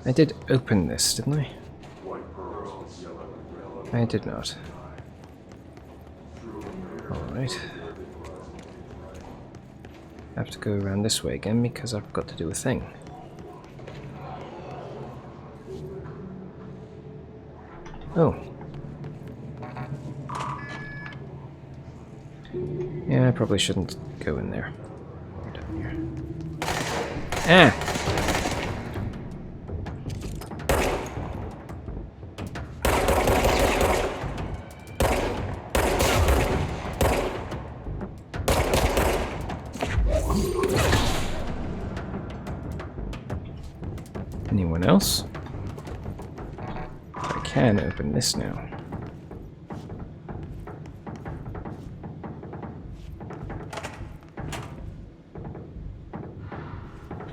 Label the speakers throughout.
Speaker 1: I did open this, didn't I? I did not. Alright. I have to go around this way again because I've got to do a thing. Oh. Yeah, I probably shouldn't go in there. We're down here. Ah! Anyone else? I can open this now.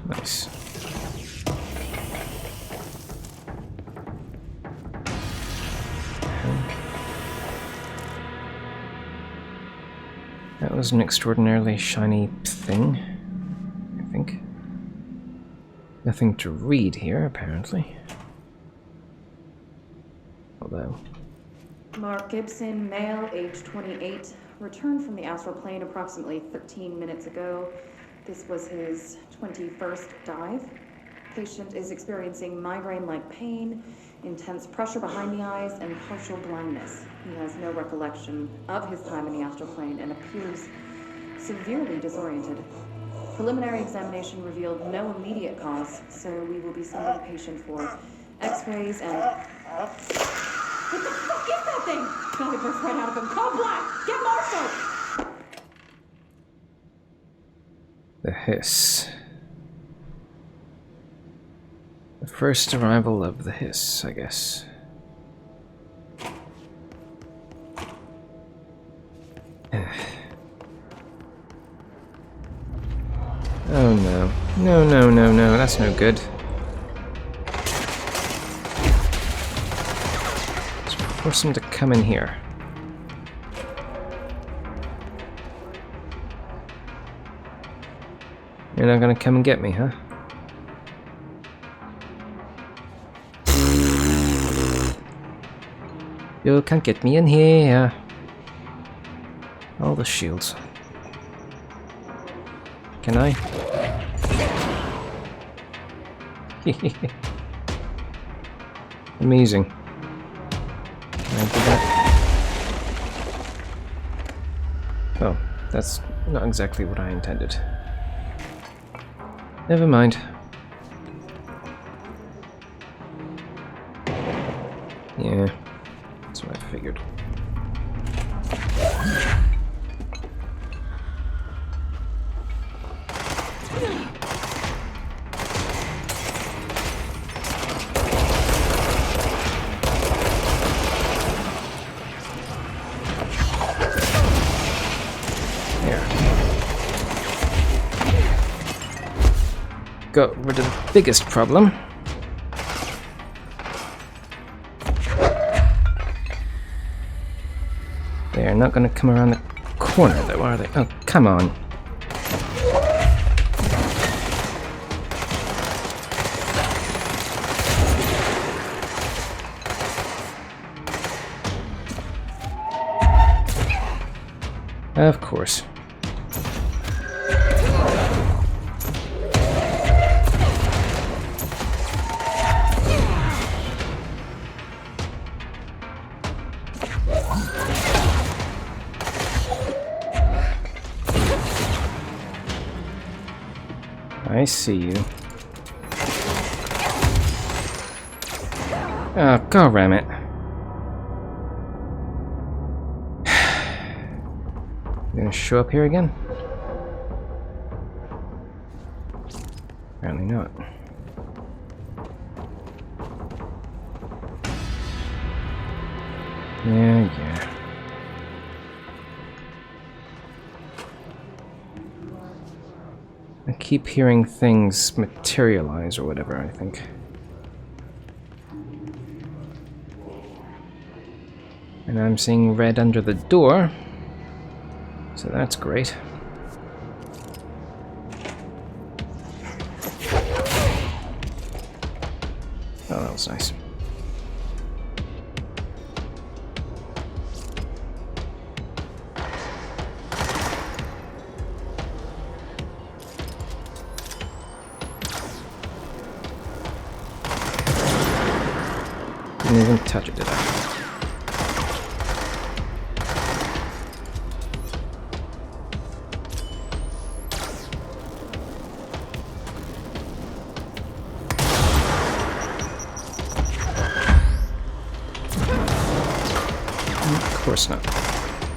Speaker 1: Nice. That was an extraordinarily shiny thing, I think. Nothing to read here, apparently. Although...
Speaker 2: Mark Gibson, male, age 28, returned from the astral plane approximately 13 minutes ago. This was his 21st dive. Patient is experiencing migraine-like pain, intense pressure behind the eyes, and partial blindness. He has no recollection of his time in the astral plane and appears severely disoriented. Preliminary examination revealed no immediate cause, so we will be sending the patient for x-rays and... What the fuck is that thing? God, it burst right out of him. Call Black! Get Marshall!
Speaker 1: The hiss. The first arrival of the hiss, I guess. Oh no. No, no, no, no, that's no good. Let's force him to come in here. You're not gonna come and get me, huh? You can't get me in here. All the shields. Can I? Amazing. Can I do that? Oh, that's not exactly what I intended. Never mind. Yeah, that's what I figured. Got rid of the biggest problem. They're not going to come around the corner though, are they? Oh, come on. Of course. I see you. Oh, go ram it. You gonna show up here again? Apparently not. Yeah. I keep hearing things materialize or whatever, I think. And I'm seeing red under the door, so that's great. Oh, that was nice. Didn't even touch it, did I? Of course not.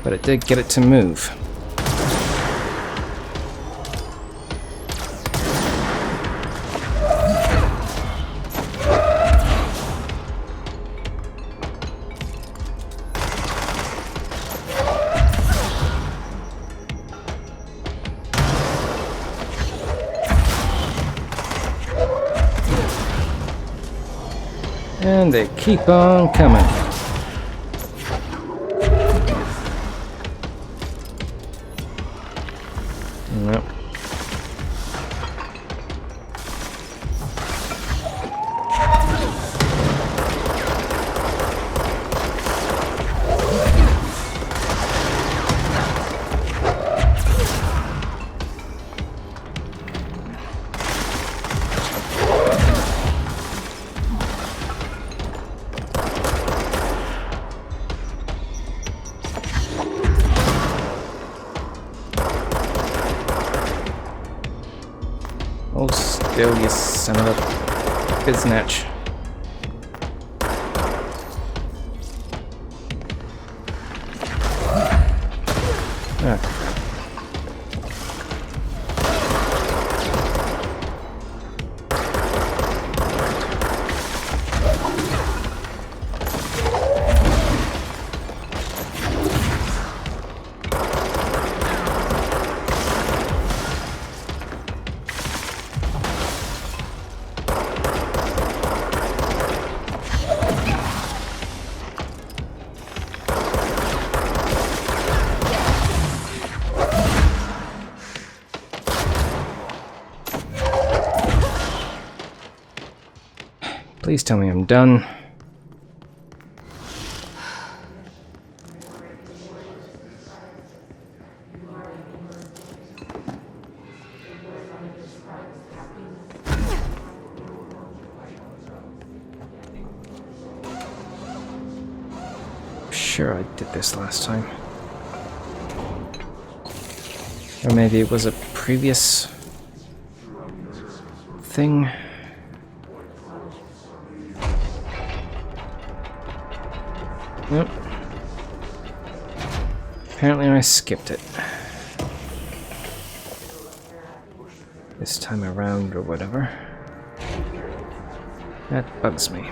Speaker 1: But it did get it to move. And they keep on coming. Nope. Hold still, you son of a biznatch. Ah, crap. Please tell me I'm done. Sure, I did this last time. Or maybe it was a previous thing. Nope. Apparently I skipped it. This time around or whatever. That bugs me.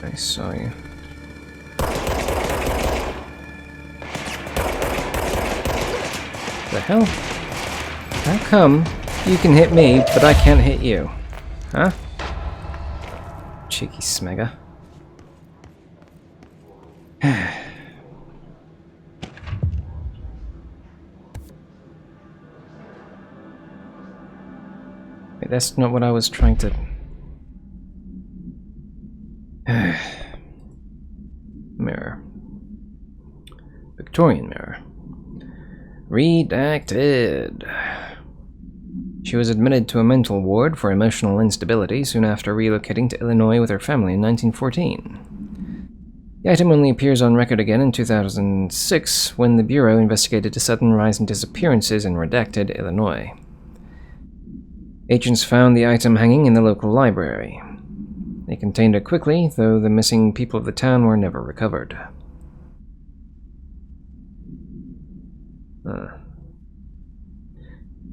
Speaker 1: I saw you. The hell? How come you can hit me, but I can't hit you? Huh? Cheeky smegger. Wait, that's not what I was trying to... Mirror. Victorian mirror. Redacted. She was admitted to a mental ward for emotional instability soon after relocating to Illinois with her family in 1914. The item only appears on record again in 2006 when the Bureau investigated a sudden rise in disappearances in redacted Illinois. Agents found the item hanging in the local library. They contained it quickly, though the missing people of the town were never recovered.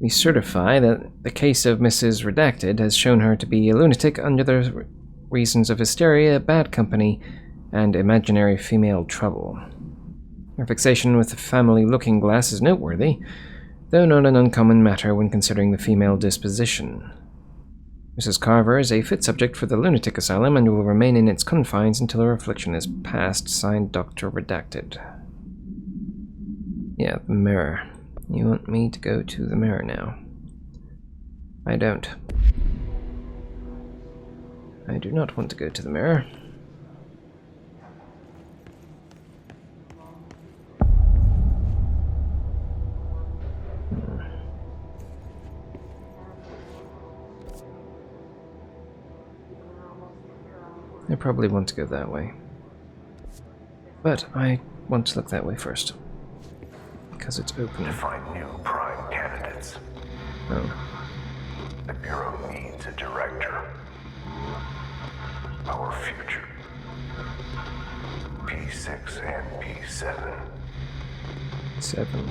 Speaker 1: We certify that the case of Mrs. Redacted has shown her to be a lunatic under the reasons of hysteria, bad company, and imaginary female trouble. Her fixation with the family looking glass is noteworthy. though not an uncommon matter when considering the female disposition. Mrs. Carver is a fit subject for the lunatic asylum and will remain in its confines until her affliction is past. Signed, Dr. Redacted. Yeah, the mirror. You want me to go to the mirror now? I don't. I do not want to go to the mirror. I probably want to go that way. But I want to look that way first. Because it's open.
Speaker 3: To find new prime candidates.
Speaker 1: Oh.
Speaker 3: The Bureau needs a director. Our future. P6 and P7.
Speaker 1: 7.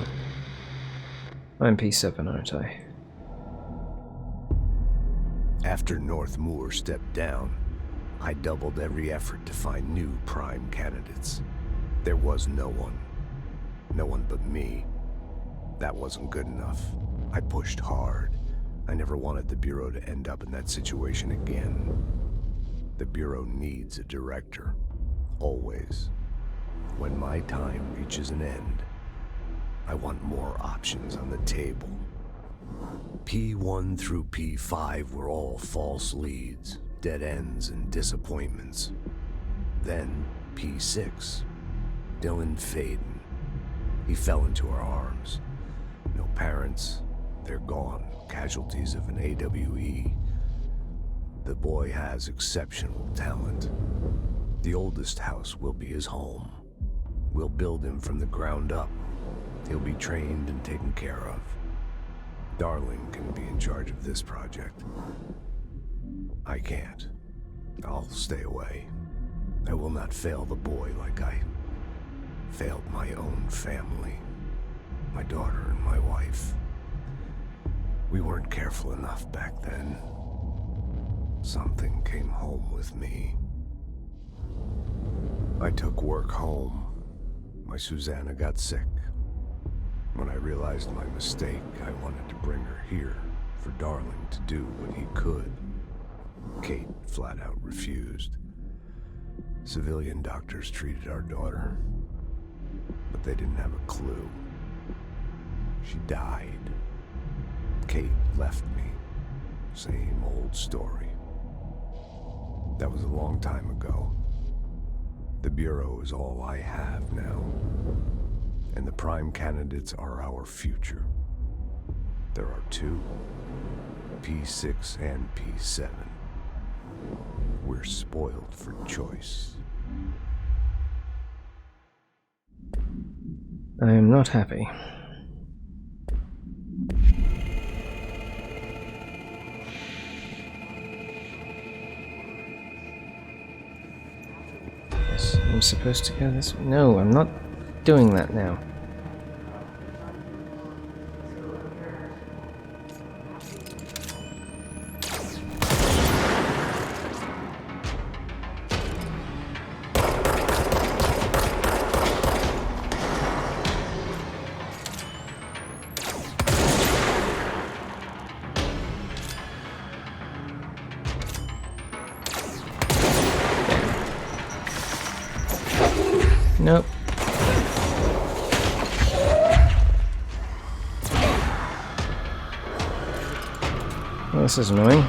Speaker 1: I'm P7, aren't I?
Speaker 4: After North Moore stepped down, I doubled every effort to find new prime candidates. There was no one. No one but me. That wasn't good enough. I pushed hard. I never wanted the Bureau to end up in that situation again. The Bureau needs a director. Always. When my time reaches an end, I want more options on the table. P1 through P5 were all false leads, dead ends, and disappointments. Then P6, Dylan Faden. He fell into our arms. No parents, they're gone, casualties of an AWE. The boy has exceptional talent. The oldest house will be his home. We'll build him from the ground up. He'll be trained and taken care of. Darling can be in charge of this project. I can't. I'll stay away. I will not fail the boy like I failed my own family. My daughter and my wife. We weren't careful enough back then. Something came home with me. I took work home. My Susanna got sick. When I realized my mistake, I wanted to bring her here for Darling to do what he could. Kate flat out refused. Civilian doctors treated our daughter, but they didn't have a clue. She died. Kate left me. Same old story. That was a long time ago. The Bureau is all I have now. And the prime candidates are our future. There are 2, P6 and P7. We're spoiled for choice.
Speaker 1: I am not happy. Yes, I'm supposed to go this way. No, I'm not doing that now. Nope. Well, this is annoying.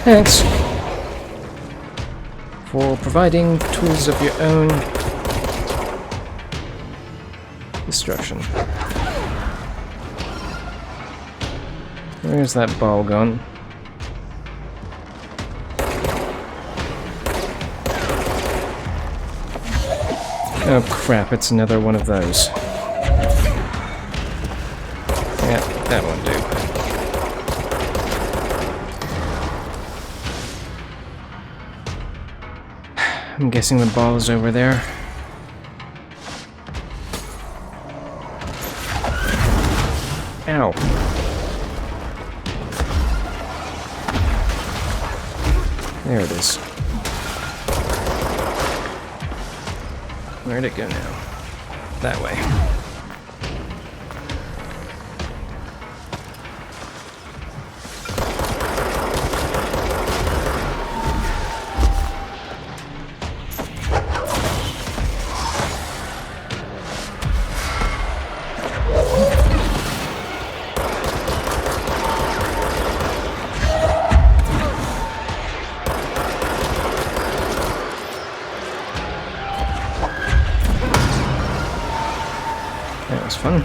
Speaker 1: Thanks for providing tools of your own destruction. Where's that ball gone? Oh crap, it's another one of those. Yeah, that won't do. I'm guessing the ball's over there. Ow. There it is. Where'd it go now? That way. That was fun.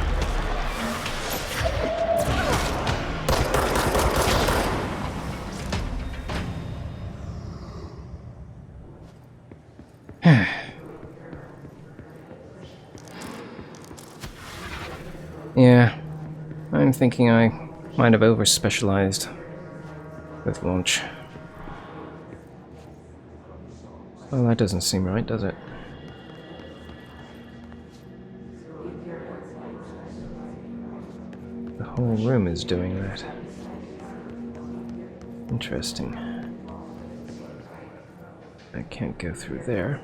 Speaker 1: Yeah, I'm thinking I might have over-specialized with launch. Well, that doesn't seem right, does it? The whole room is doing that. Interesting. I can't go through there.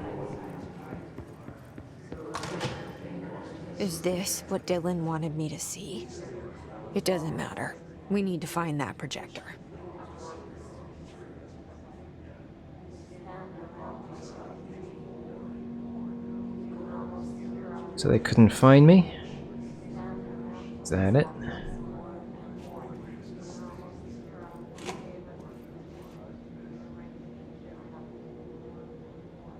Speaker 5: Is this what Dylan wanted me to see? It doesn't matter. We need to find that projector.
Speaker 1: So they couldn't find me? Is that it?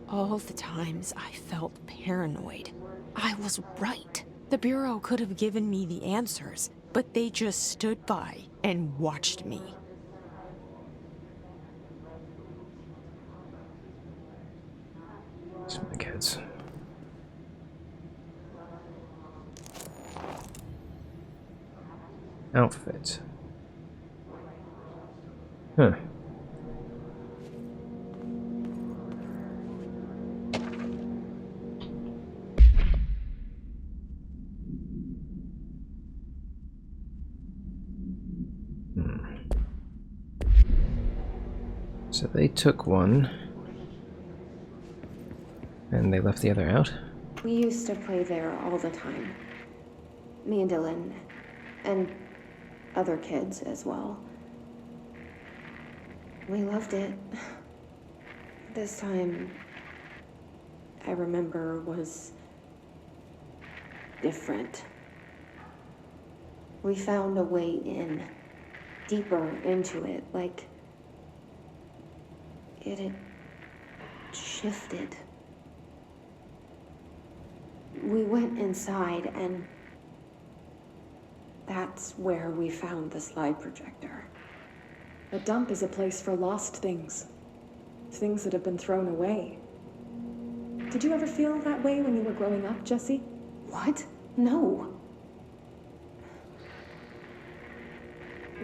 Speaker 5: All the times I felt paranoid, I was right. The Bureau could have given me the answers, but they just stood by and watched me.
Speaker 1: Some kids. Outfit. Huh. So they took one, and they left the other out?
Speaker 2: We used to play there all the time. Me and Dylan, and other kids as well. We loved it. This time, I remember, was different. We found a way in, deeper into it, like it had shifted. We went inside, and that's where we found the slide projector.
Speaker 6: A dump is a place for lost things. Things that have been thrown away. Did you ever feel that way when you were growing up, Jesse?
Speaker 2: What? No.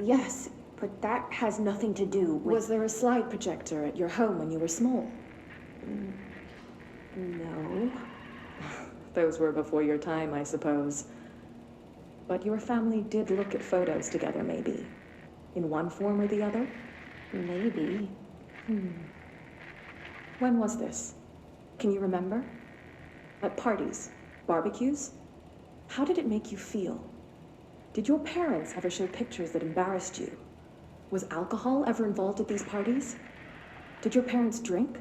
Speaker 2: Yes, but that has nothing to do with...
Speaker 6: Was there a slide projector at your home when you were small?
Speaker 2: No.
Speaker 6: Those were before your time, I suppose. But your family did look at photos together, maybe. In one form or the other?
Speaker 2: Maybe.
Speaker 6: When was this? Can you remember? At parties? Barbecues? How did it make you feel? Did your parents ever show pictures that embarrassed you? Was alcohol ever involved at these parties? Did your parents drink?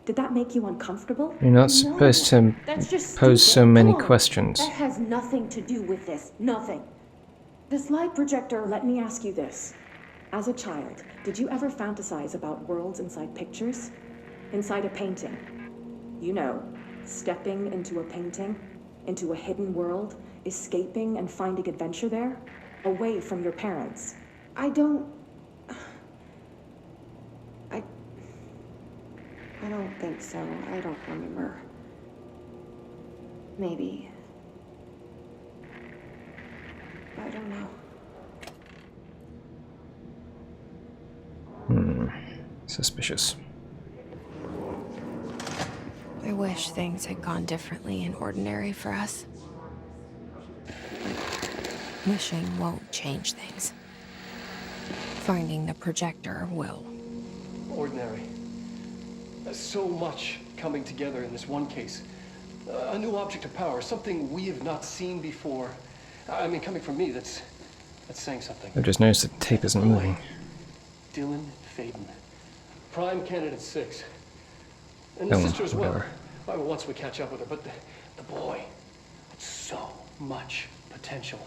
Speaker 6: Did that make you uncomfortable?
Speaker 1: You're not supposed to
Speaker 2: That's just
Speaker 1: pose
Speaker 2: stupid.
Speaker 1: so many
Speaker 2: Come on.
Speaker 1: questions.
Speaker 2: That has nothing to do with this. Nothing.
Speaker 6: The slide projector, let me ask you this. As a child, did you ever fantasize about worlds inside pictures? Inside a painting? You know, stepping into a painting, into a hidden world, escaping and finding adventure there, away from your parents.
Speaker 2: I don't think so. I don't remember. Maybe. I don't know.
Speaker 1: Suspicious.
Speaker 5: I wish things had gone differently in Ordinary for us. But wishing won't change things. Finding the projector will.
Speaker 7: Ordinary. So much coming together in this one case. A new object of power, something we have not seen before. I mean, coming from me, that's saying something.
Speaker 1: I've just noticed the tape isn't moving.
Speaker 7: Dylan Faden. Prime candidate 6. And the sister as well. Well, once we catch up with her, but the boy, so much potential.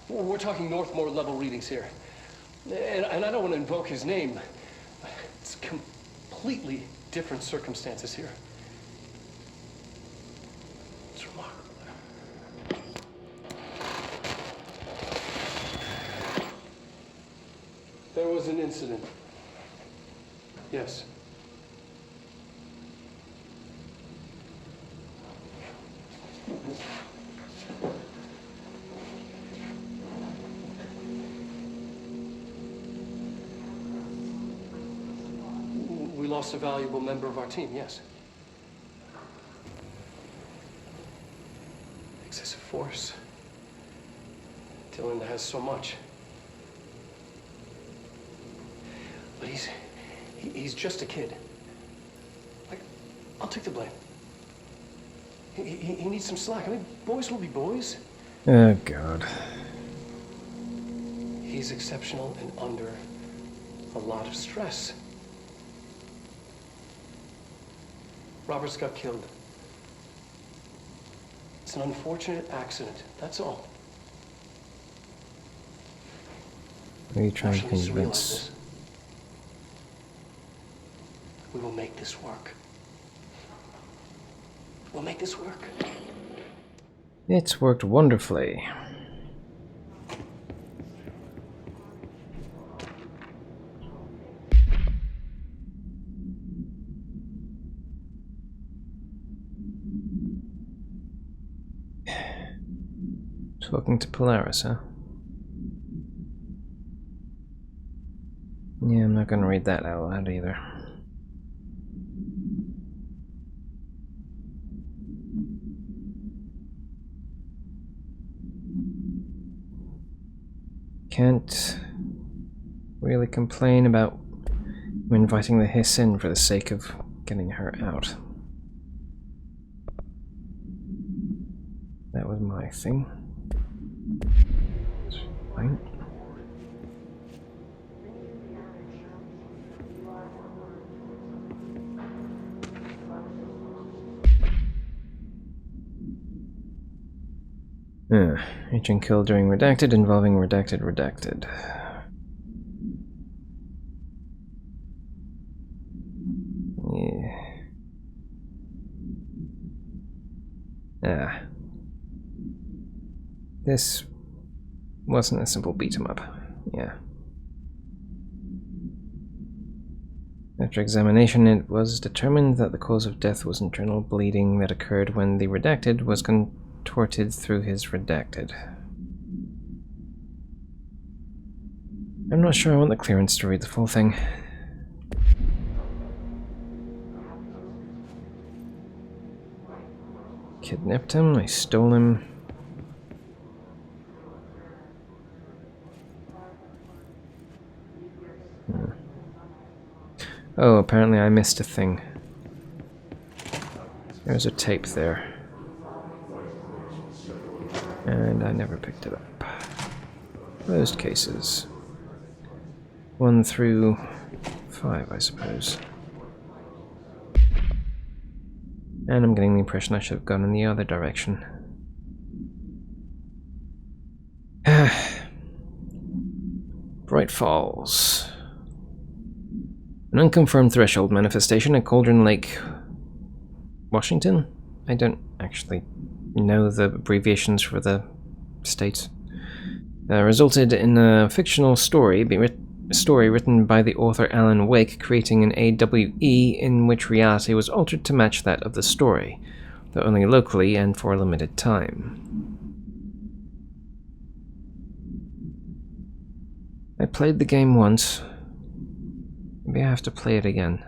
Speaker 7: We're talking Northmore level readings here. And I don't want to invoke his name. It's completely different circumstances here. It's remarkable. There was an incident. Yes. We lost a valuable member of our team, yes. Excessive force. Dylan has so much. But he's just a kid. I'll take the blame. He needs some slack. I mean, boys will be boys.
Speaker 1: Oh, God.
Speaker 7: He's exceptional and under a lot of stress. Roberts got killed. It's an unfortunate accident, that's all.
Speaker 1: What are you trying to
Speaker 7: Marshall needs to realize
Speaker 1: convince?
Speaker 7: this. We will make this work. We'll make this work.
Speaker 1: It's worked wonderfully. Talking to Polaris, huh? Yeah, I'm not gonna read that out loud either. Can't really complain about inviting the hiss in for the sake of getting her out. That was my thing. It's fine. Agent kill during redacted involving redacted. Yeah. This wasn't a simple beat 'em up. Yeah. After examination, it was determined that the cause of death was internal bleeding that occurred when the redacted was contorted through his redacted. I'm not sure I want the clearance to read the full thing. Kidnapped him, I stole him. Oh, apparently I missed a thing. There's a tape there. And I never picked it up. Closed cases. 1 through 5, I suppose. And I'm getting the impression I should have gone in the other direction. Bright Falls. An unconfirmed threshold manifestation at Cauldron Lake, Washington? I don't actually know the abbreviations for the states. Resulted in a fictional story written by the author Alan Wake, creating an AWE in which reality was altered to match that of the story. though only locally and for a limited time. I played the game once. Maybe I have to play it again.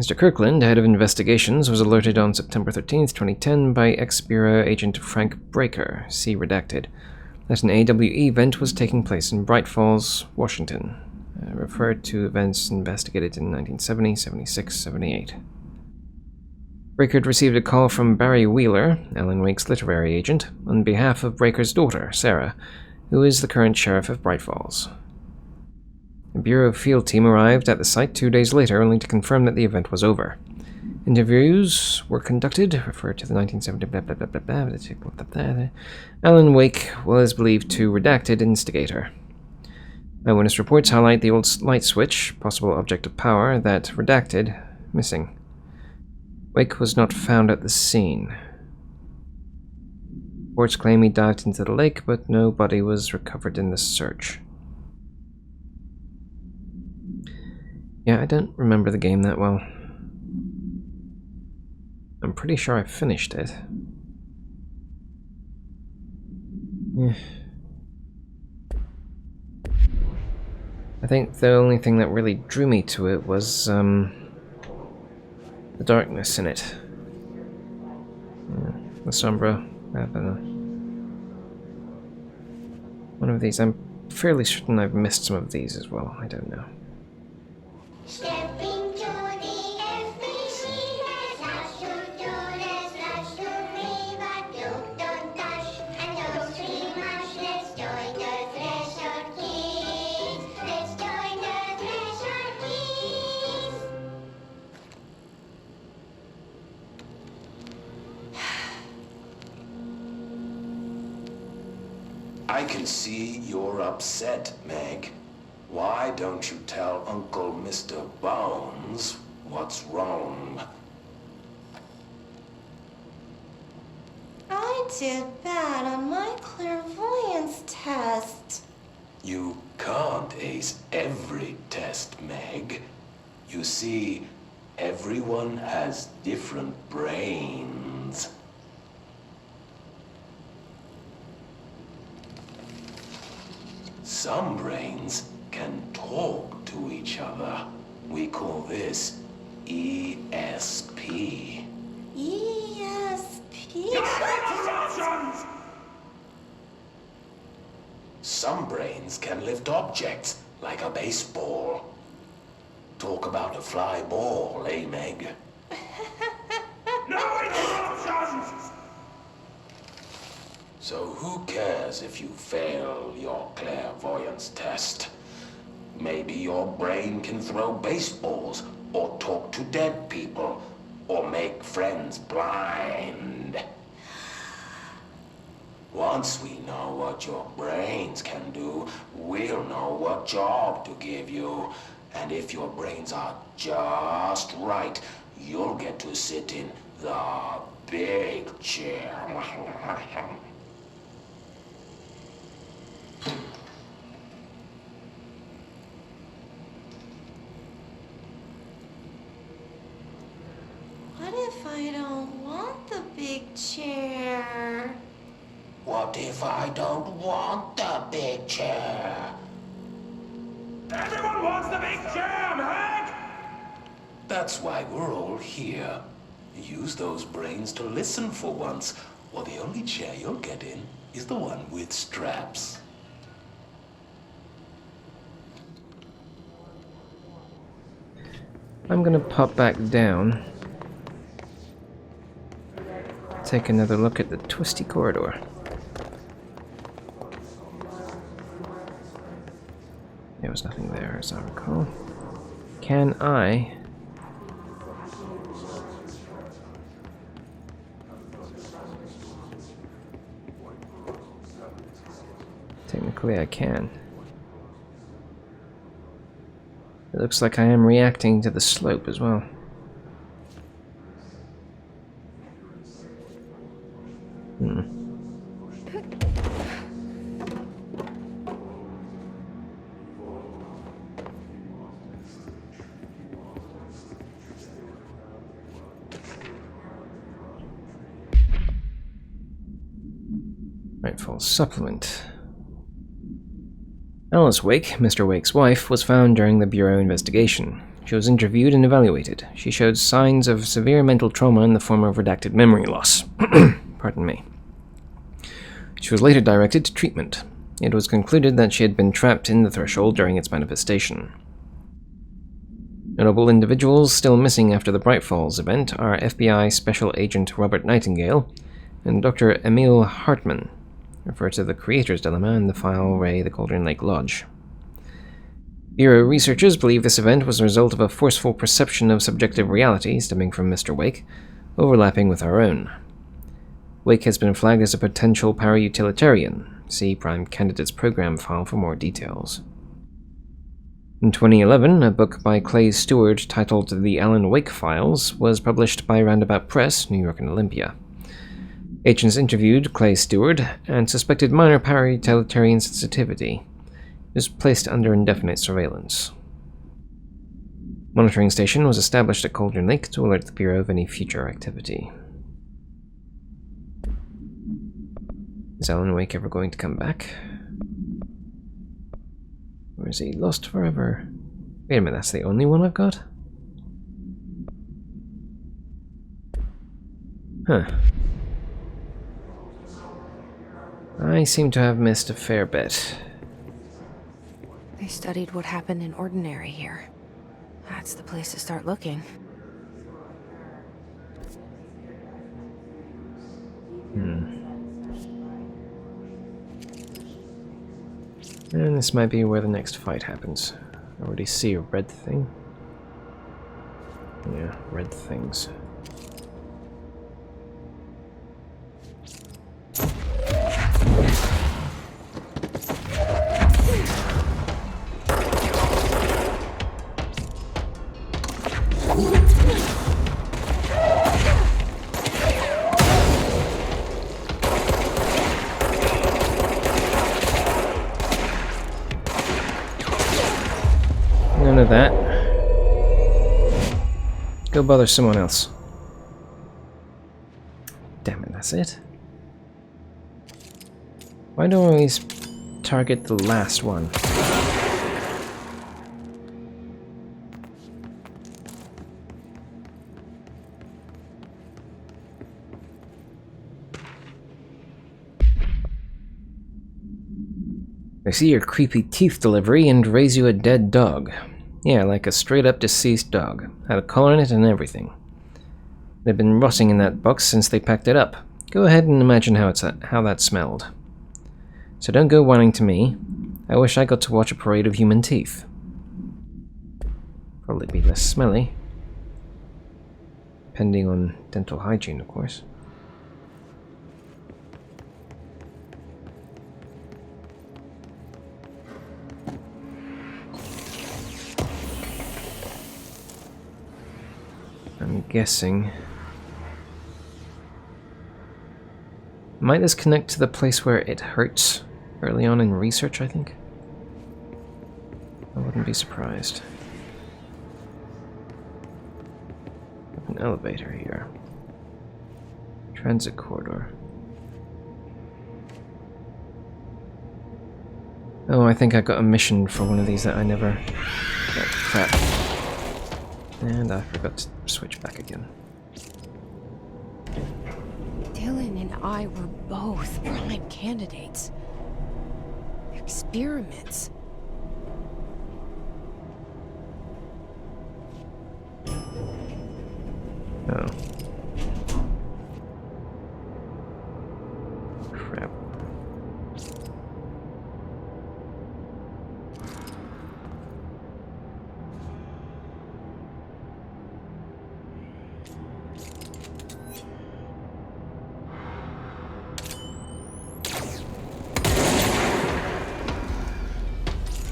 Speaker 1: Mr. Kirkland, head of investigations, was alerted on September 13th, 2010 by ex-Bureau agent Frank Breaker, see redacted, that an AWE event was taking place in Bright Falls, Washington, referred to events investigated in 1970, 76, 78. Breaker had received a call from Barry Wheeler, Alan Wake's literary agent, on behalf of Breaker's daughter, Sarah, who is the current sheriff of Bright Falls. A Bureau field team arrived at the site 2 days later, only to confirm that the event was over. Interviews were conducted, referred to the 1970 Alan Wake was believed to redacted instigator. Eyewitness reports highlight the old light switch, possible object of power, that redacted, missing. Wake was not found at the scene. Reports claim he dived into the lake, but no body was recovered in the search. Yeah, I don't remember the game that well. I'm pretty sure I finished it. Yeah. I think the only thing that really drew me to it was the darkness in it. Yeah, the Sombra. I don't know. One of these, I'm fairly certain I've missed some of these as well. I don't know.
Speaker 8: Stepping to the FBC, there's lots to do, there's lots to read, but don't touch and don't scream much. Let's join the Threshold Kids. Let's join the Threshold Kids.
Speaker 9: I can see you're upset, Meg. Why don't you tell Uncle Mr. Bones what's wrong?
Speaker 8: I did bad on my clairvoyance test.
Speaker 9: You can't ace every test, Meg. You see, everyone has different brains. Some brains can talk to each other. We call this ESP.
Speaker 8: ESP?
Speaker 9: Some brains can lift objects, like a baseball. Talk about a fly ball, eh, Meg?
Speaker 3: No interruptions!
Speaker 9: So who cares if you fail your clairvoyance test? Maybe your brain can throw baseballs, or talk to dead people, or make friends blind. Once we know what your brains can do, we'll know what job to give you. And if your brains are just right, you'll get to sit in the big chair.
Speaker 8: What if I don't want the big chair?
Speaker 9: What if I don't want the big chair?
Speaker 3: Everyone wants the big chair, Meg!
Speaker 9: That's why we're all here. Use those brains to listen for once, or the only chair you'll get in is the one with straps.
Speaker 1: I'm gonna pop back down. Take another look at the twisty corridor. There was nothing there, as I recall. Can I... Technically, I can. It looks like I am reacting to the slope as well. Rightful supplement. Alice Wake, Mr. Wake's wife, was found during the Bureau investigation. She was interviewed and evaluated. She showed signs of severe mental trauma in the form of redacted memory loss. Pardon me. She was later directed to treatment. It was concluded that she had been trapped in the threshold during its manifestation. Notable individuals still missing after the Bright Falls event are FBI Special Agent Robert Nightingale and Dr. Emil Hartman, referred to the Creator's Dilemma in the file Ray the Cauldron Lake Lodge. Bureau researchers believe this event was a result of a forceful perception of subjective reality stemming from Mr. Wake, overlapping with our own. Wake has been flagged as a potential para-utilitarian. See Prime Candidates Program file for more details. In 2011, a book by Clay Stewart titled The Alan Wake Files was published by Roundabout Press, New York and Olympia. Agents interviewed Clay Stewart and suspected minor para-utilitarian sensitivity. He was placed under indefinite surveillance. Monitoring station was established at Cauldron Lake to alert the Bureau of any future activity. Is Alan Wake ever going to come back? Or is he lost forever? Wait a minute, that's the only one I've got? Huh. I seem to have missed a fair bit.
Speaker 5: They studied what happened in Ordinary here. That's the place to start looking.
Speaker 1: And this might be where the next fight happens. I already see a red thing. Yeah, red things. None of that. Go bother someone else. Damn it, that's it? Why don't I always target the last one? I see your creepy teeth delivery and raise you a dead dog. Yeah, like a straight-up deceased dog. Had a collar in it and everything. They've been rotting in that box since they packed it up. Go ahead and imagine how that smelled. So don't go whining to me. I wish I got to watch a parade of human teeth. Probably be less smelly. Depending on dental hygiene, of course. I'm guessing. Might this connect to the place where it hurts early on in research, I think? I wouldn't be surprised. An elevator here. Transit corridor. Oh, I think I got a mission for one of these that I never... That crap. And I forgot to switch back again.
Speaker 5: Dylan and I were both prime candidates. Experiments.
Speaker 1: Oh. Crap.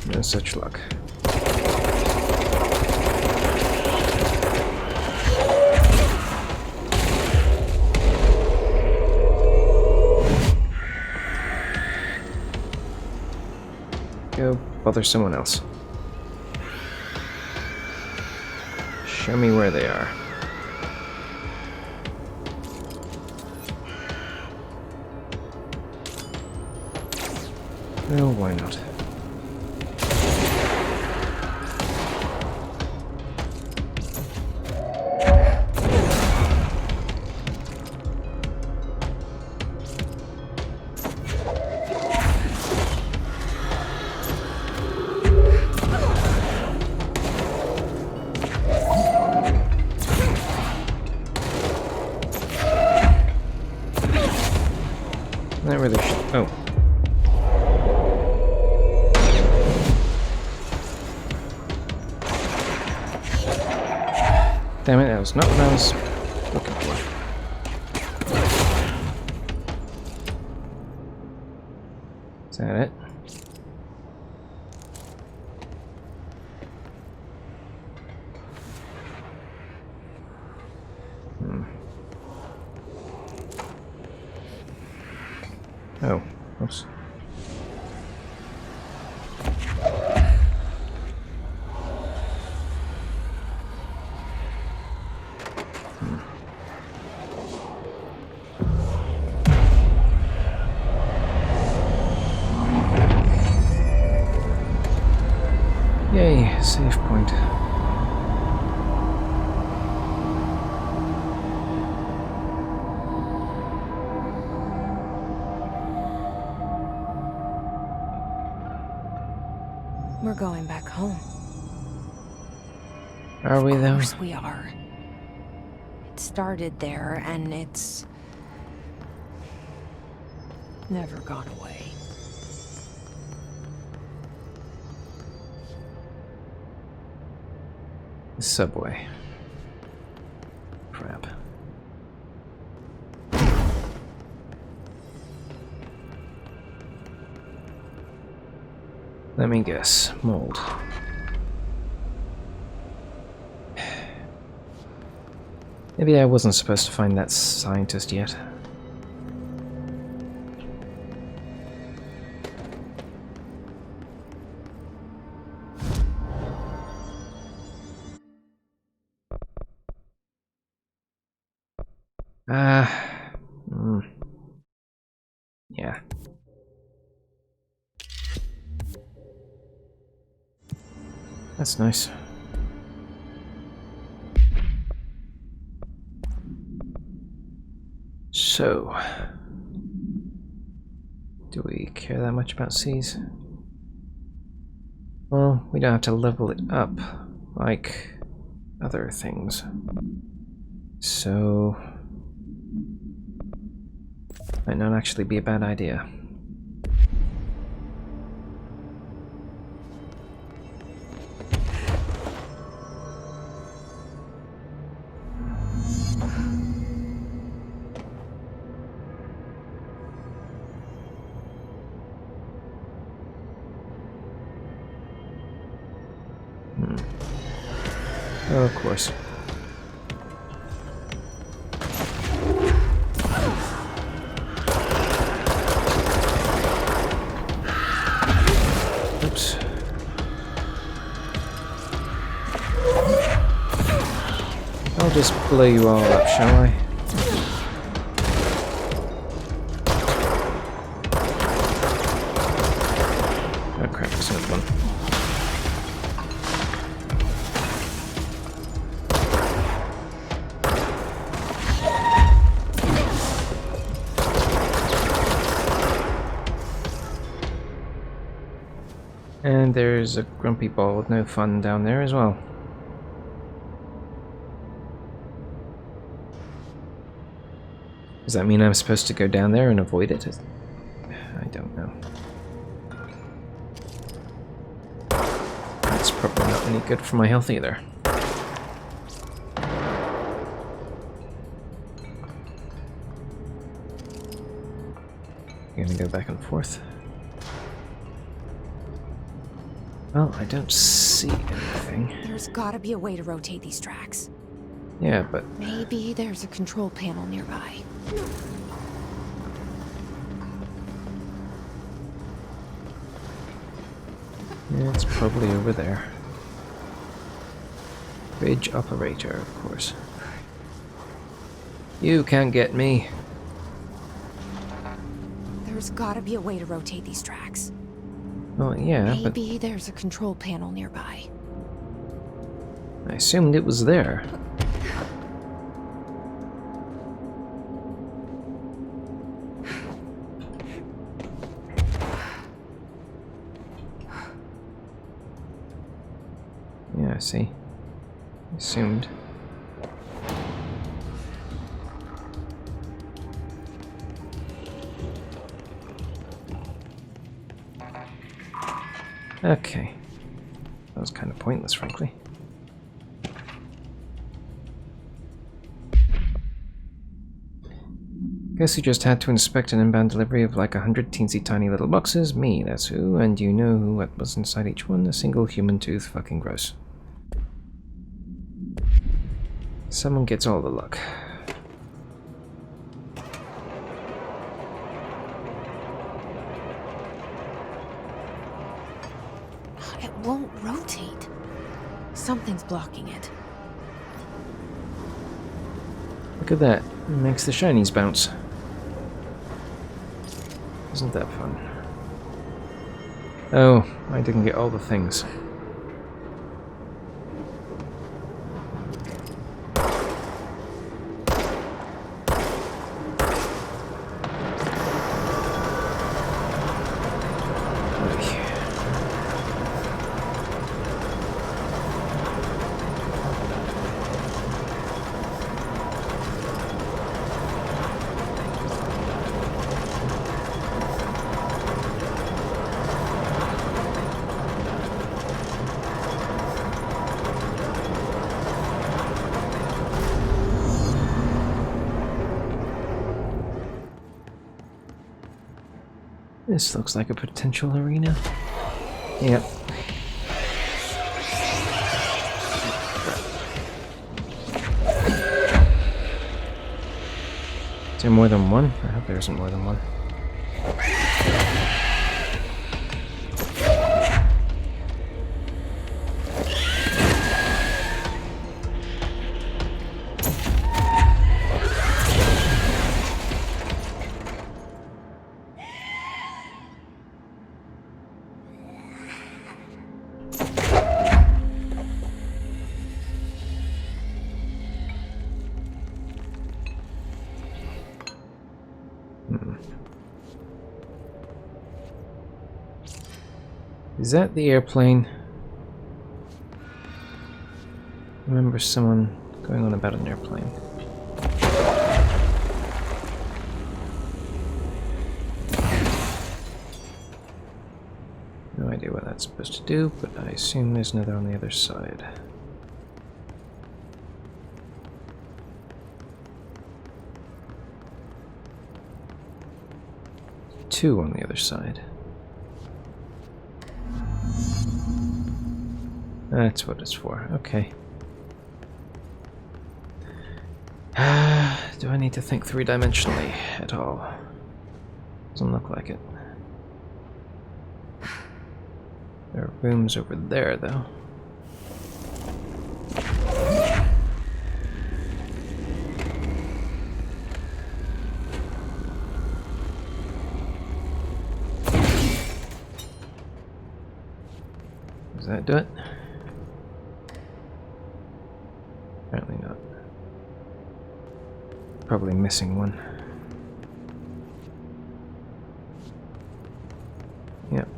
Speaker 1: No such luck. Go bother someone else. Show me where they are. Well, why not? Not really. Oh. Damn it, that was not what I was looking for. Is that it? Oh, oops. Yay, save point.
Speaker 5: We're going back home.
Speaker 1: Are we though?
Speaker 5: Of course we are. It started there, and it's never gone away.
Speaker 1: The subway. Crap. Let me guess. Mold. Maybe I wasn't supposed to find that scientist yet. Yeah. That's nice. So, do we care that much about C's? Well, we don't have to level it up like other things. So, might not actually be a bad idea. Oh, of course. Oops. I'll just blow you all up, shall I? Oh crap, there's another one. And there's a grumpy ball with no fun down there as well. Does that mean I'm supposed to go down there and avoid it? I don't know. That's probably not any good for my health either. Gonna go back and forth. Well, I don't see anything.
Speaker 5: There's gotta be a way to rotate these tracks.
Speaker 1: Yeah, but...
Speaker 5: Maybe there's a control panel nearby.
Speaker 1: yeah, it's probably over there. Bridge operator, of course. You can't get me.
Speaker 5: There's gotta be a way to rotate these tracks.
Speaker 1: Well, yeah, but
Speaker 5: Maybe there's a control panel nearby.
Speaker 1: I assumed it was there. Yeah, see? Assumed. Okay. That was kind of pointless, frankly. Guess who just had to inspect an inbound delivery of like 100 teensy tiny little boxes? Me, that's who. And you know what was inside each one? A single human tooth. Fucking gross. Someone gets all the luck.
Speaker 5: It won't rotate. Something's blocking it.
Speaker 1: Look at that. It makes the shinies bounce. Isn't that fun? Oh, I didn't get all the things. This looks like a potential arena. Yep. Is there more than one? I hope there isn't more than one. Is that the airplane? I remember someone going on about an airplane. No idea what that's supposed to do, but I assume there's another on the other side. Two on the other side. That's what it's for. Okay. Do I need to think three-dimensionally at all? Doesn't look like it. There are rooms over there, though. Does that do it? Apparently not. Probably missing one. Yep.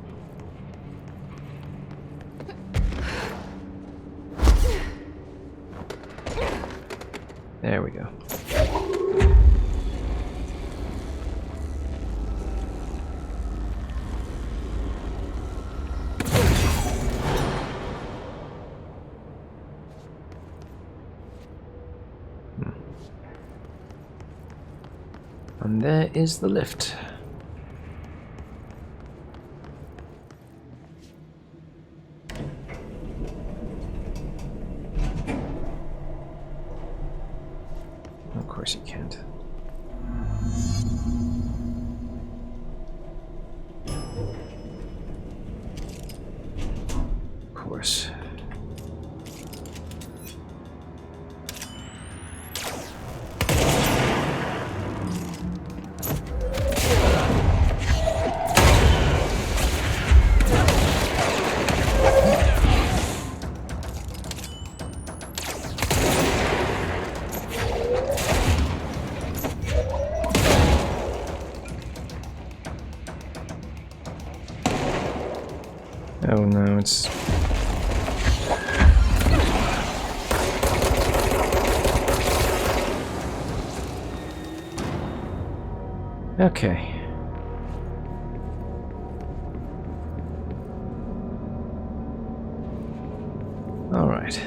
Speaker 1: There we go. And there is the lift. Of course you can't. Of course. No, it's... Okay. All right.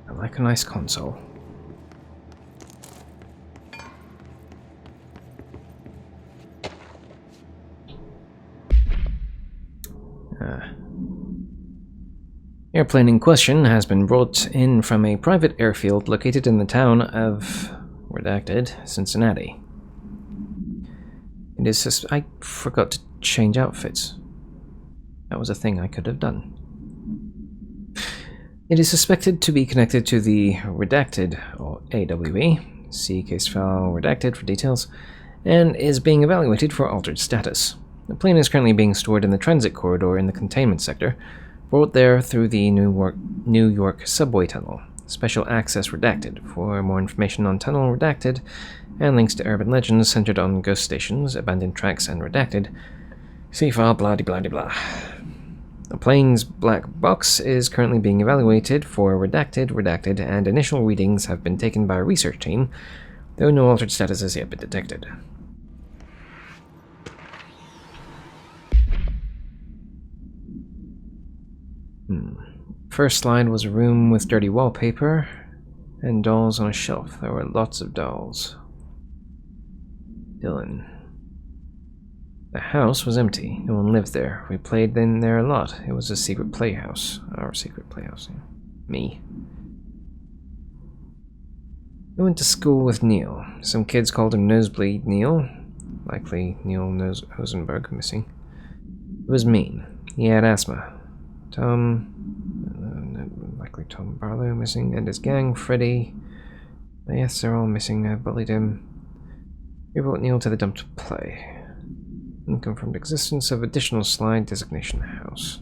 Speaker 1: I like a nice console. Airplane in question has been brought in from a private airfield located in the town of redacted Cincinnati. It is I forgot to change outfits. That was a thing I could have done. It is suspected to be connected to the redacted, or AWE, see case file redacted for details, and is being evaluated for altered status. The plane is currently being stored in the transit corridor in the containment sector, brought there through the New York subway tunnel. Special access redacted. For more information on tunnel redacted, and links to urban legends centered on ghost stations, abandoned tracks, and redacted, see file blah blah blah. The plane's black box is currently being evaluated for redacted, and initial readings have been taken by a research team, though no altered status has yet been detected. First slide was a room with dirty wallpaper and dolls on a shelf. There were lots of dolls. Dylan. The house was empty. No one lived there. We played in there a lot. It was a secret playhouse. Our secret playhouse. Yeah. Me. I went to school with Neil. Some kids called him Nosebleed Neil. Likely Neil Hosenberg missing. It was mean. He had asthma. Likely Tom Barlow missing, and his gang, Freddy. Yes, they're all missing. I bullied him. We brought Neil to the dump to play. Unconfirmed existence of additional slide designation house.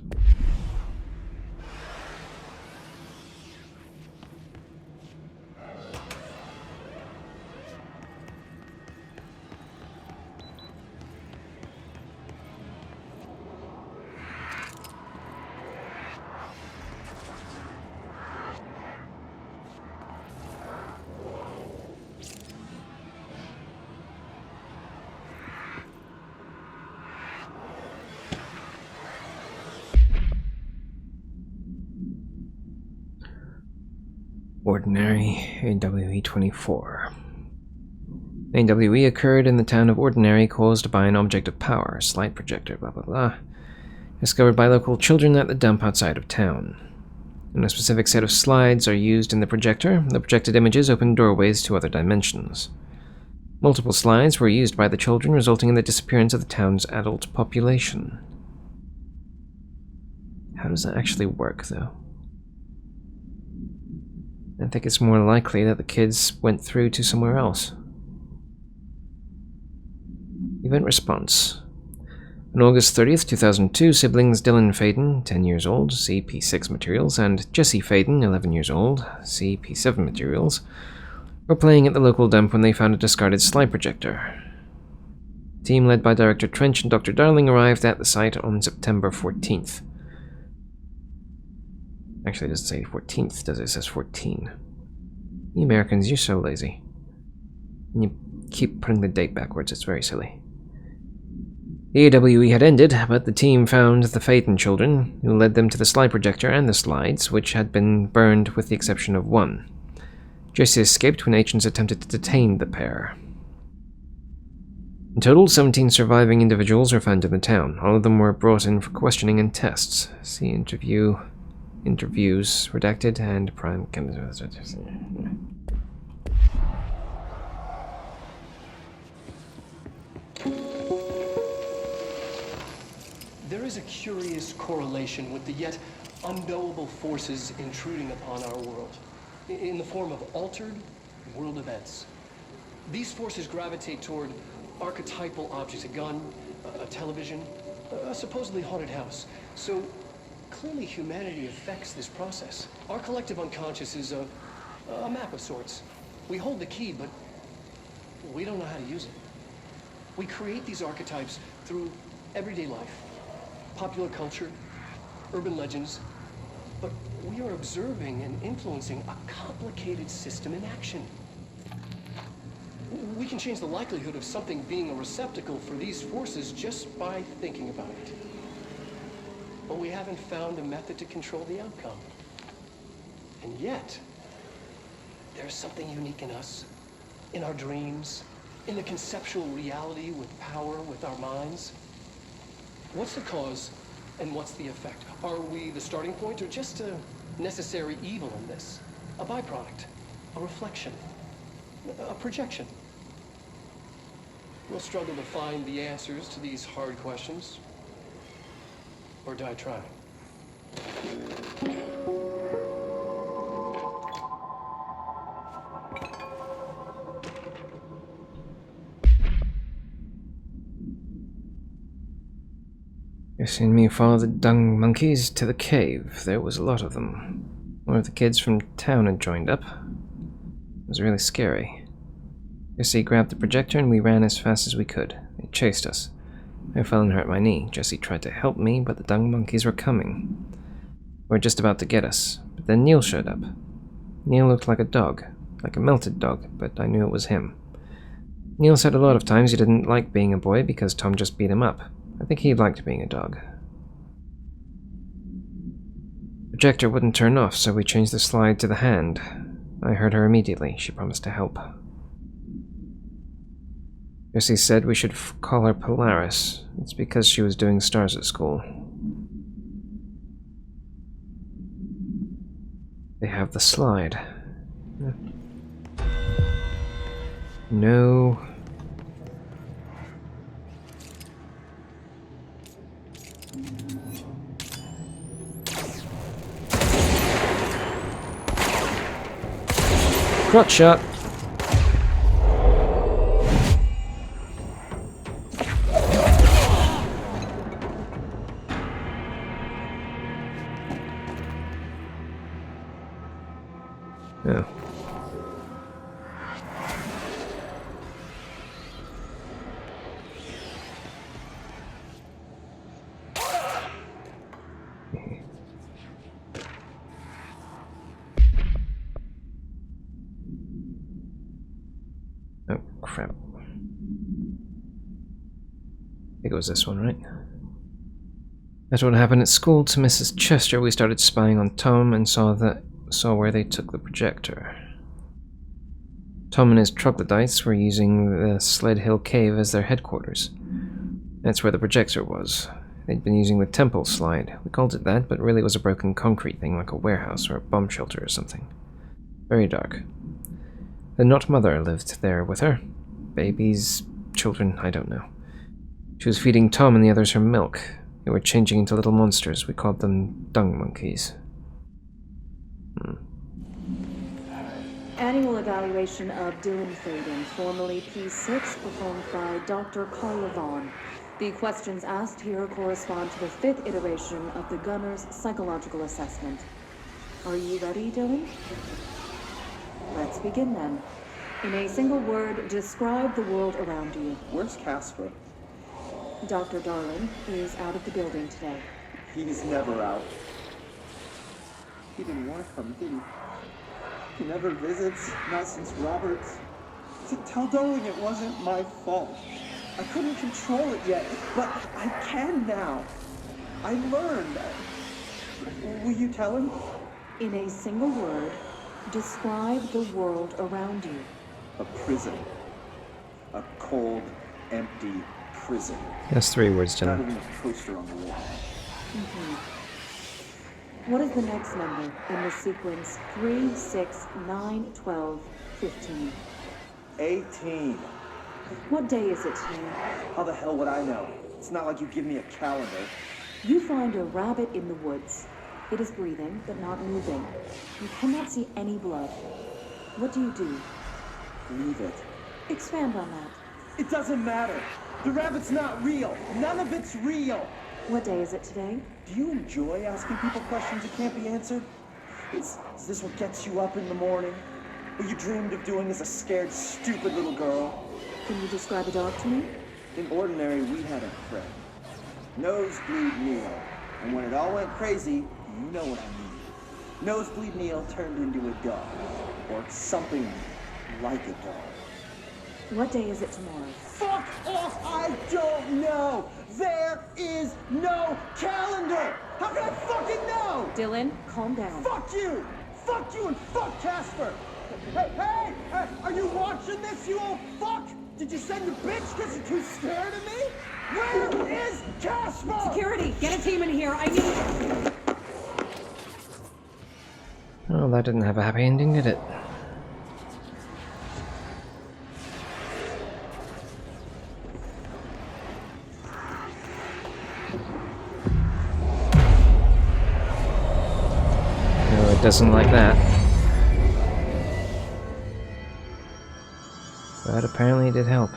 Speaker 1: Ordinary, AWE 24. AWE occurred in the town of Ordinary, caused by an object of power, slide projector, blah blah blah, discovered by local children at the dump outside of town. When a specific set of slides are used in the projector, the projected images open doorways to other dimensions. Multiple slides were used by the children, resulting in the disappearance of the town's adult population. How does that actually work, though? I think it's more likely that the kids went through to somewhere else. Event response. On August 30th, 2002, siblings Dylan Faden, 10 years old, see P6 materials, and Jesse Faden, 11 years old, see P7 materials, were playing at the local dump when they found a discarded slide projector. The team led by Director Trench and Dr. Darling arrived at the site on September 14th. Actually, it doesn't say 14th, does it? It says 14. You Americans, you're so lazy. And you keep putting the date backwards, it's very silly. The AWE had ended, but the team found the Faden children, who led them to the slide projector and the slides, which had been burned with the exception of one. Jesse escaped when agents attempted to detain the pair. In total, 17 surviving individuals are found in the town. All of them were brought in for questioning and tests. See interviews, redacted, and prime candidates.
Speaker 7: There is a curious correlation with the yet unknowable forces intruding upon our world, in the form of altered world events. These forces gravitate toward archetypal objects, a gun, a television, a supposedly haunted house. So clearly humanity affects this process. Our collective unconscious is a map of sorts. We hold the key, but we don't know how to use it. We create these archetypes through everyday life, popular culture, urban legends, but we are observing and influencing a complicated system in action. We can change the likelihood of something being a receptacle for these forces just by thinking about it. But we haven't found a method to control the outcome. And yet, there's something unique in us, in our dreams, in the conceptual reality with power, with our minds. What's the cause and what's the effect? Are we the starting point or just a necessary evil in this? A byproduct, a reflection, a projection? We'll struggle to find the answers to these hard questions, or die trying.
Speaker 1: You seen me follow the dung monkeys to the cave. There was a lot of them. One of the kids from town had joined up. It was really scary. Jesse grabbed the projector and we ran as fast as we could. They chased us. I fell and hurt my knee. Jesse tried to help me, but the dung monkeys were coming. They were just about to get us. But then Neil showed up. Neil looked like a dog. Like a melted dog, but I knew it was him. Neil said a lot of times he didn't like being a boy because Tom just beat him up. I think he liked being a dog. The projector wouldn't turn off, so we changed the slide to the hand. I heard her immediately. She promised to help. Jesse said we should call her Polaris. It's because she was doing stars at school. They have the slide. No. Crotch shot. Oh. Oh, crap. I think it was this one, right? That's what happened at school to Mrs. Chester. We started spying on Tom and saw where they took the projector. Tom and his troglodytes were using the Sled Hill Cave as their headquarters. That's where the projector was. They'd been using the temple slide. We called it that, but really it was a broken concrete thing like a warehouse or a bomb shelter or something. Very dark. The Not Mother lived there with her. Babies, children, I don't know. She was feeding Tom and the others her milk. They were changing into little monsters. We called them dung monkeys.
Speaker 2: Annual evaluation of Dylan Faden, formerly P6, performed by Dr. Carla Vaughn. The questions asked here correspond to the 5th iteration of the Gunner's psychological assessment. Are you ready, Dylan? Let's begin then. In a single word, describe the world around you.
Speaker 10: Where's Casper?
Speaker 2: Dr. Darling is out of the building today.
Speaker 10: He's never out. He didn't want to come, did he? He never visits, not since Roberts. Tell Darling it wasn't my fault. I couldn't control it yet, but I can now. I learned. Will you tell him?
Speaker 2: In a single word, describe the world around you.
Speaker 10: A prison. A cold, empty prison.
Speaker 1: That's 3 words,
Speaker 10: Not
Speaker 1: Dylan.
Speaker 10: even a poster on the wall.
Speaker 2: What is the next number in the sequence 3, 6, 9, 12, 15?
Speaker 10: 18.
Speaker 2: What day is it today?
Speaker 10: How the hell would I know? It's not like you give me a calendar.
Speaker 2: You find a rabbit in the woods. It is breathing, but not moving. You cannot see any blood. What do you do?
Speaker 10: Leave it.
Speaker 2: Expand on that.
Speaker 10: It doesn't matter. The rabbit's not real. None of it's real.
Speaker 2: What day is it today?
Speaker 10: Do you enjoy asking people questions that can't be answered? Is this what gets you up in the morning? What you dreamed of doing as a scared, stupid little girl?
Speaker 6: Can you describe a dog to me?
Speaker 10: In ordinary, we had a friend. Nosebleed Neil. And when it all went crazy, you know what I mean. Nosebleed Neil turned into a dog. Or something like a dog.
Speaker 6: What day is it tomorrow?
Speaker 10: Fuck off! I don't know! There is no calendar! How can I fucking know?
Speaker 6: Dylan, calm down.
Speaker 10: Fuck you! Fuck you and fuck Casper! Hey! Are you watching this, you old fuck? Did you send your bitch because you're too scared of me? Where is Casper?
Speaker 6: Security, get a team in here. I need...
Speaker 1: Well, that didn't have a happy ending, did it? No, it doesn't like that. But apparently it did help.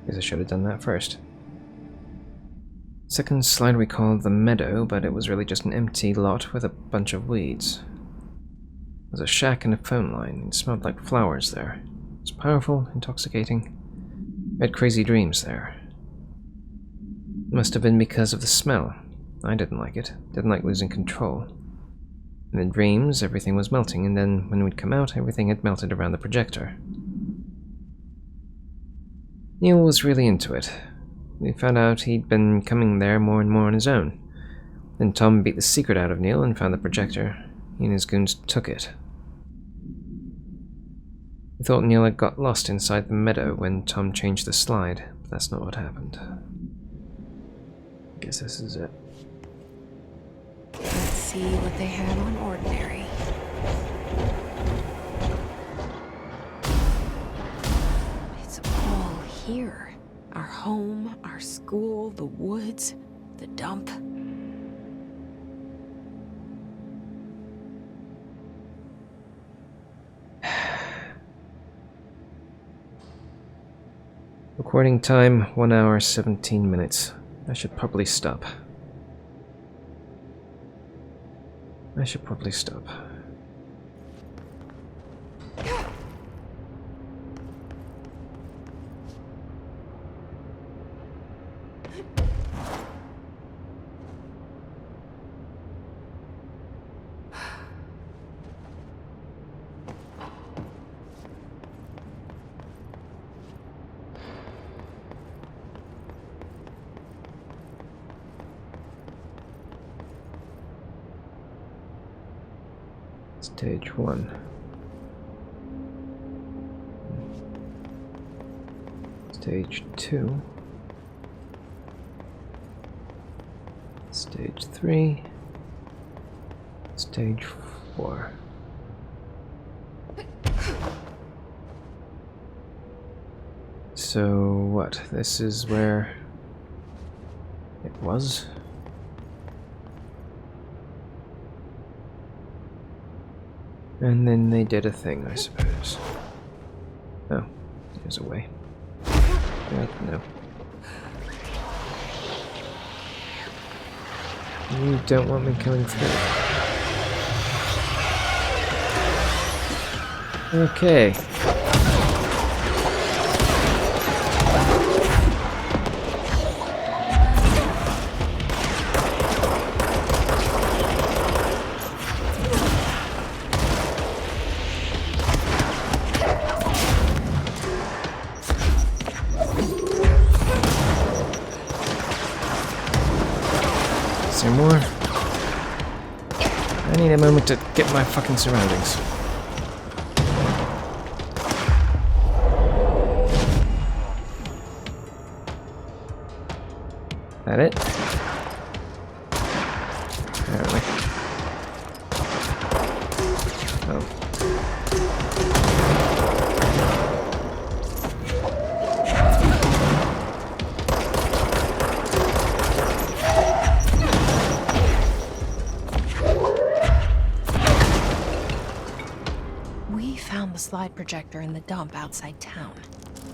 Speaker 1: Guess I should have done that first. Second slide we called the meadow, but it was really just an empty lot with a bunch of weeds. There was a shack and a phone line. It smelled like flowers there. It was powerful, intoxicating. I had crazy dreams there. It must have been because of the smell. I didn't like it. Didn't like losing control. In the dreams, everything was melting, and then when we'd come out, everything had melted around the projector. Neil was really into it. We found out he'd been coming there more and more on his own. Then Tom beat the secret out of Neil and found the projector. He and his goons took it. We thought Neil had got lost inside the meadow when Tom changed the slide, but that's not what happened. Guess this is it.
Speaker 5: Let's see what they had on ordinary. It's all here. Our home, our school, the woods, the dump.
Speaker 1: Recording time, 1 hour, 17 minutes. I should probably stop. Stage 1. Stage 2. Stage 3. Stage 4. So what? This is where it was? And then they did a thing, I suppose. Oh, there's a way. No. You don't want me coming through. Okay. More. I need a moment to get my fucking surroundings. That it? Apparently. Oh.
Speaker 5: Slide projector in the dump outside town.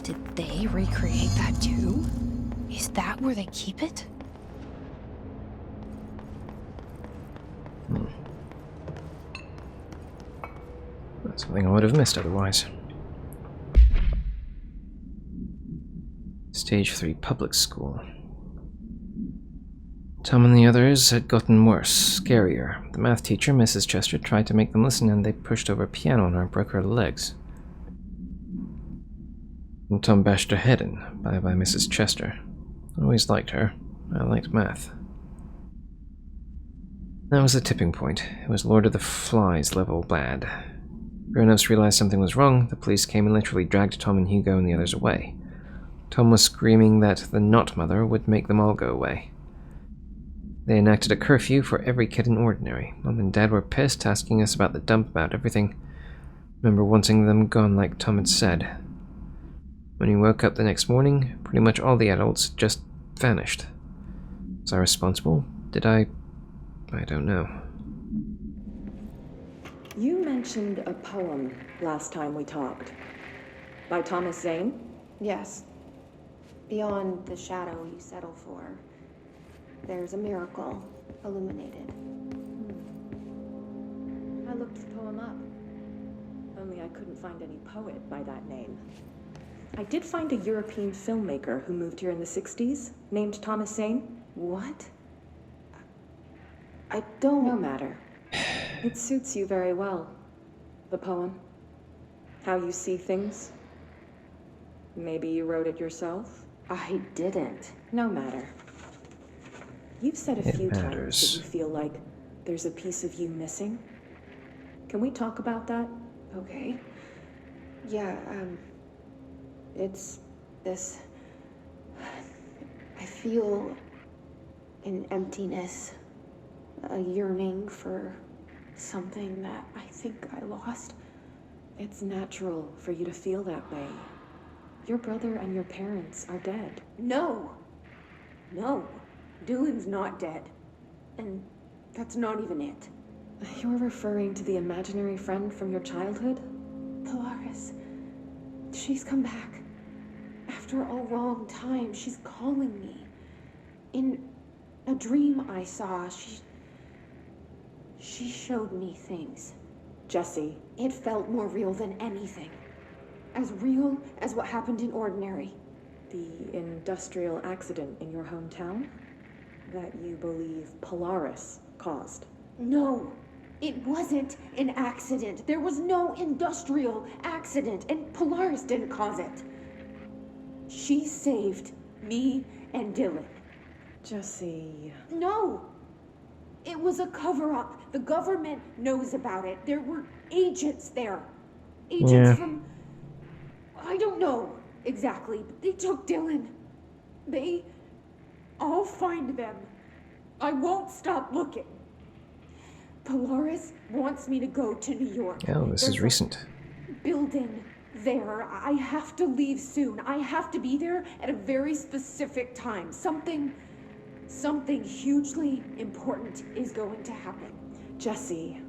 Speaker 5: Did they recreate that too? Is that where they keep it?
Speaker 1: That's something I would have missed otherwise. Stage 3 public school. Tom and the others had gotten worse, scarier. The math teacher, Mrs. Chester, tried to make them listen, and they pushed over a piano on her and broke her legs. And Tom bashed her head in. Bye bye, Mrs. Chester. I always liked her. I liked math. That was the tipping point. It was Lord of the Flies level bad. Grown-ups realized something was wrong. The police came and literally dragged Tom and Hugo and the others away. Tom was screaming that the not-mother would make them all go away. They enacted a curfew for every kid in Ordinary. Mom and Dad were pissed, asking us about the dump, about everything. Remember wanting them gone like Tom had said. When he woke up the next morning, pretty much all the adults just vanished. Was I responsible? Did I don't know.
Speaker 6: You mentioned a poem last time we talked. By Thomas Zane?
Speaker 11: Yes. Beyond the shadow you settle for, there's a miracle illuminated.
Speaker 6: I looked the poem up. Only I couldn't find any poet by that name. I did find a European filmmaker who moved here in the 60s, named Thomas Zane.
Speaker 11: What? I don't...
Speaker 6: No matter. It suits you very well. The poem. How you see things. Maybe you wrote it yourself?
Speaker 11: I didn't.
Speaker 6: No matter. You've said a few times that you feel like there's a piece of you missing. Can we talk about that?
Speaker 11: Okay. Yeah, it's this... I feel an emptiness, a yearning for something that I think I lost.
Speaker 6: It's natural for you to feel that way. Your brother and your parents are dead.
Speaker 11: No! No. Dylan's not dead. And that's not even it.
Speaker 6: You're referring to the imaginary friend from your childhood?
Speaker 11: Polaris. She's come back. After a long time, she's calling me. In a dream I saw, she showed me things.
Speaker 6: Jesse.
Speaker 11: It felt more real than anything. As real as what happened in Ordinary.
Speaker 6: The industrial accident in your hometown? That you believe Polaris caused?
Speaker 11: No, it wasn't an accident. There was no industrial accident, and Polaris didn't cause it. She saved me and Dylan.
Speaker 6: Jesse...
Speaker 11: No! It was a cover-up. The government knows about it. There were agents there. Agents from... I don't know exactly, but they took Dylan. I'll find them. I won't stop looking. Polaris wants me to go to New York.
Speaker 1: Oh, this is recent.
Speaker 11: Building there. I have to leave soon. I have to be there at a very specific time. Something hugely important is going to happen.
Speaker 6: Jesse,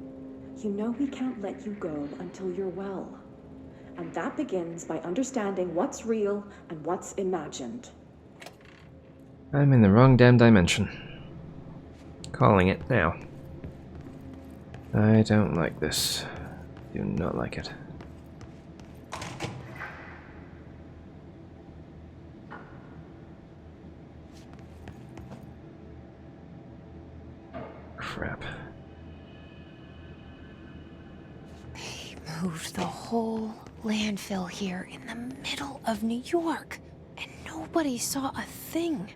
Speaker 6: you know we can't let you go until you're well. And that begins by understanding what's real and what's imagined.
Speaker 1: I'm in the wrong damn dimension. Calling it now. I don't like this. Do not like it. Crap.
Speaker 5: They moved the whole landfill here in the middle of New York, and nobody saw a thing.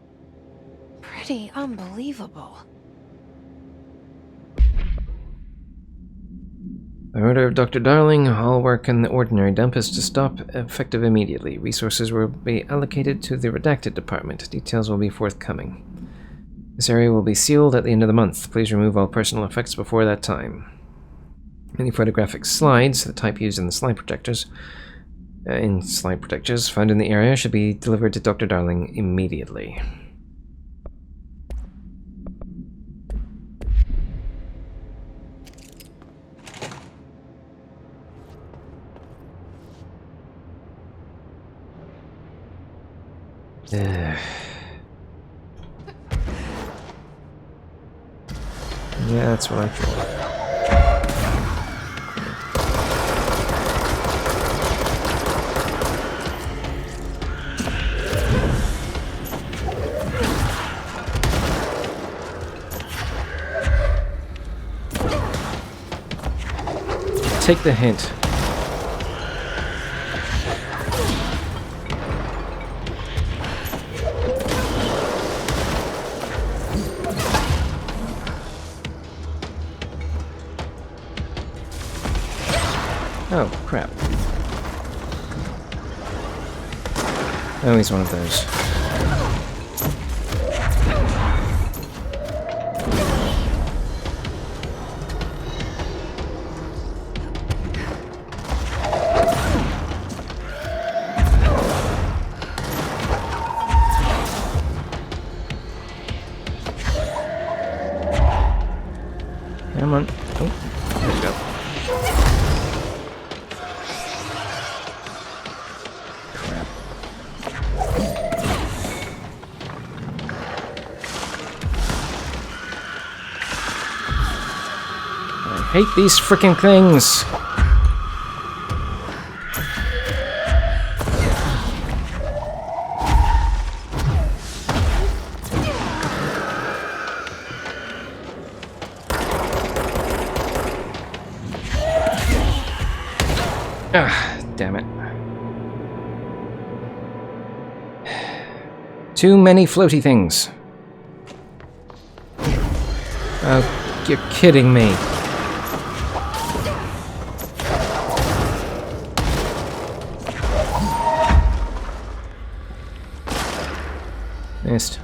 Speaker 5: Pretty unbelievable.
Speaker 1: By order of Dr. Darling, all work in the Ordinary dump is to stop effective immediately. Resources will be allocated to the Redacted Department. Details will be forthcoming. This area will be sealed at the end of the month. Please remove all personal effects before that time. Any photographic slides, the type used in the slide protectors, found in the area should be delivered to Dr. Darling immediately. Yeah, that's what I thought. take the hint. Oh, crap. Oh, he's one of those. Come on. Oh, there we go. Crap. I hate these freaking things. Ah, damn it. Too many floaty things. Oh, you're kidding me. Missed.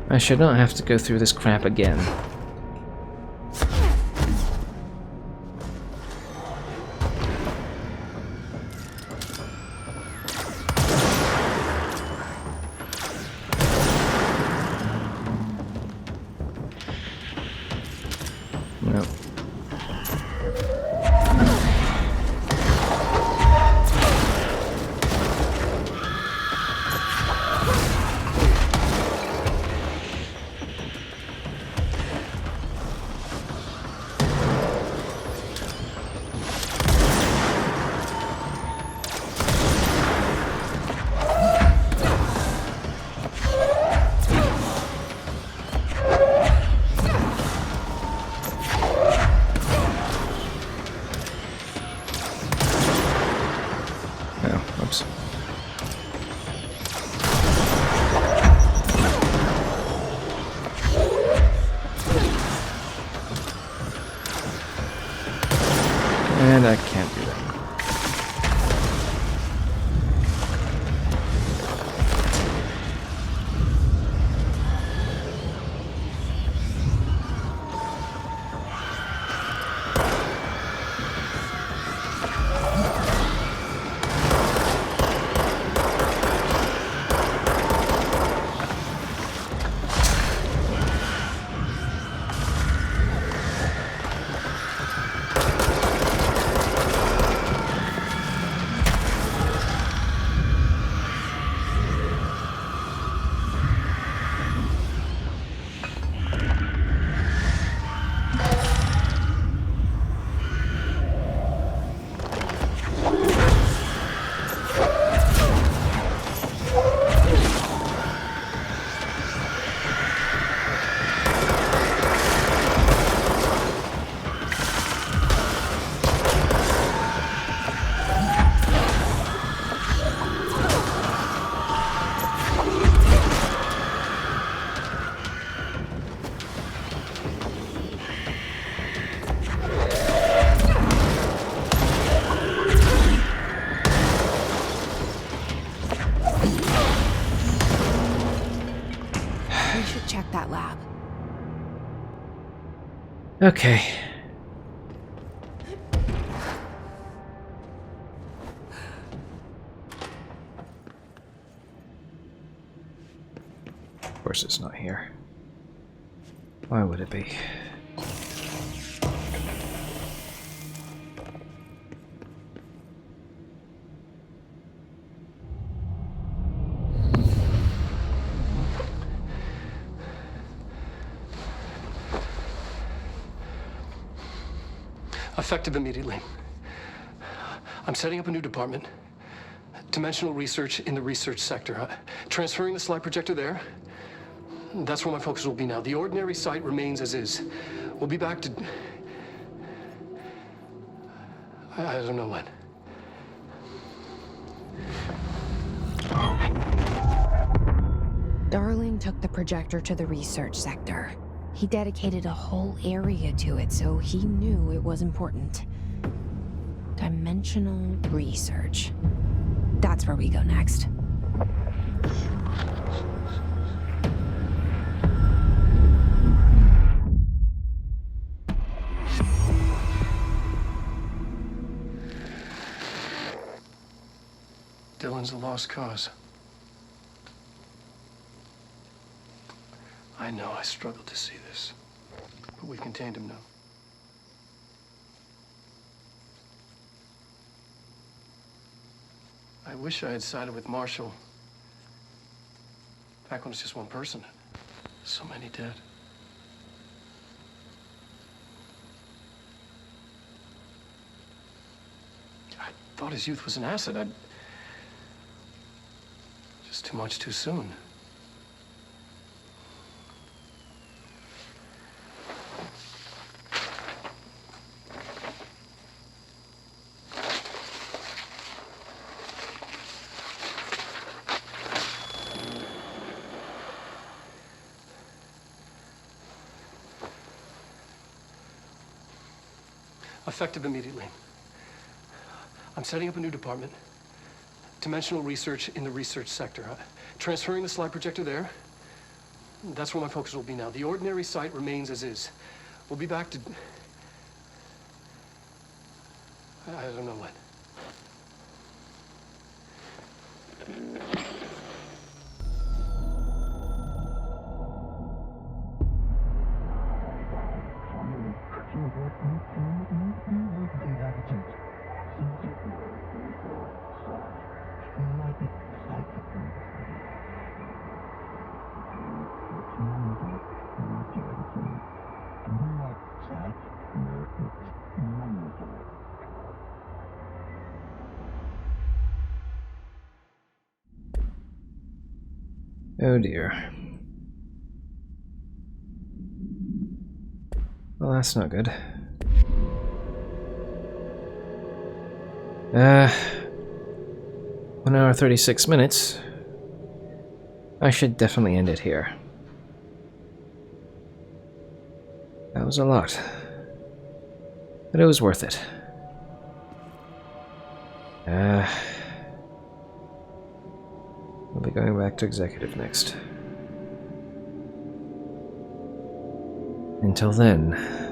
Speaker 1: I should not have to go through this crap again. No. Oops. And I can't do that.
Speaker 5: Check that lab.
Speaker 1: Okay. Of course it's not here. Why would it be?
Speaker 7: Effective immediately. I'm setting up a new department. Dimensional research in the research sector. Transferring the slide projector there. That's where my focus will be now. The ordinary site remains as is. We'll be back to... I don't know when.
Speaker 5: Darling took the projector to the research sector. He dedicated a whole area to it, so he knew it was important. Dimensional research. That's where we go next.
Speaker 7: Dylan's a lost cause. I know I struggled to see this, but we've contained him now. I wish I had sided with Marshall back when it was just one person. So many dead. I thought his youth was an asset. Just too much too soon. Effective immediately. I'm setting up a new department. Dimensional research in the research sector. Transferring the slide projector there. That's where my focus will be now. The ordinary site remains as is. We'll be back to... I don't know when.
Speaker 1: Oh dear. Well, that's not good. 1 hour 36 minutes. I should definitely end it here. That was a lot. But it was worth it. We'll be going back to executive next. Until then...